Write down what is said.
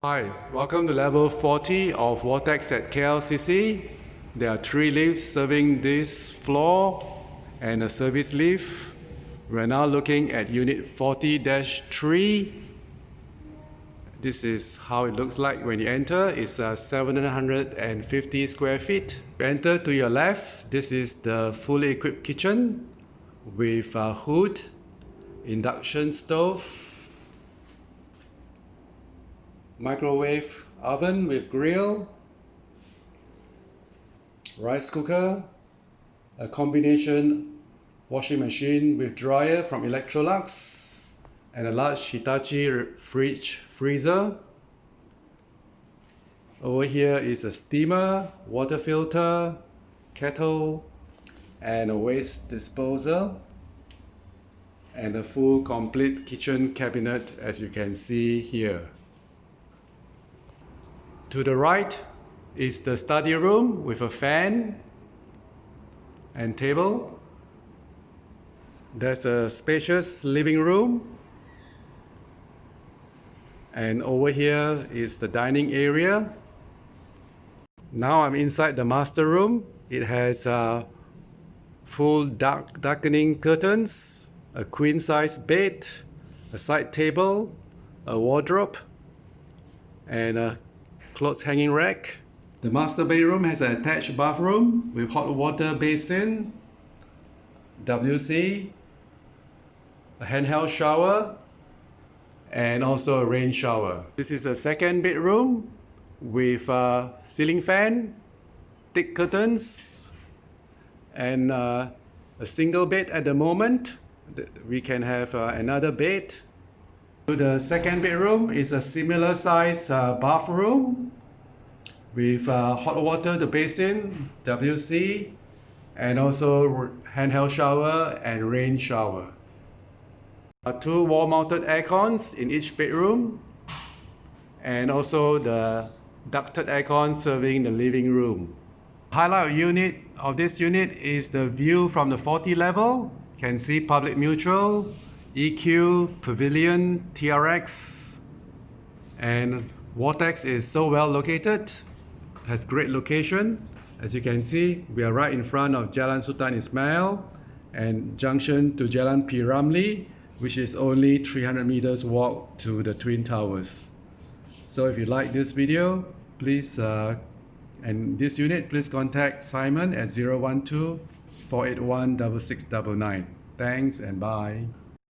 Hi, welcome to level 40 of Vortex at KLCC. There are 3 lifts serving this floor and a service lift. We're now looking at unit 40-3. This is how it looks like when you enter. It's 750 square feet. Enter to your left. This is the fully equipped kitchen with a hood, induction stove, microwave oven with grill, rice cooker, a combination washing machine with dryer from Electrolux, and a large Hitachi fridge freezer. Over here is a steamer, water filter, kettle, and a waste disposal, and a full complete kitchen cabinet as you can see here. To the right is the study room with a fan and table. There's a spacious living room. And over here is the dining area. Now I'm inside the master room. It has full darkening curtains, a queen size bed, a side table, a wardrobe, and a clothes hanging rack. The master bedroom has an attached bathroom with hot water basin, WC, a handheld shower, and also a rain shower. This is a second bedroom with a ceiling fan, thick curtains, and a single bed at the moment. We can have another bed. To the second bedroom is a similar size bathroom with hot water to basin, WC, and also handheld shower and rain shower. 2 wall-mounted air cons in each bedroom, and also the ducted air con serving the living room. Highlight of this unit is the view from the 40 level. You can see public mutual, EQ, Pavilion, TRX, and Vortex is so well located, has great location. As you can see, we are right in front of Jalan Sultan Ismail and junction to Jalan P. Ramlee, which is only 300 meters walk to the Twin Towers. So if you like this video, please, and this unit, please contact Simon at 012-481-6699. Thanks and bye.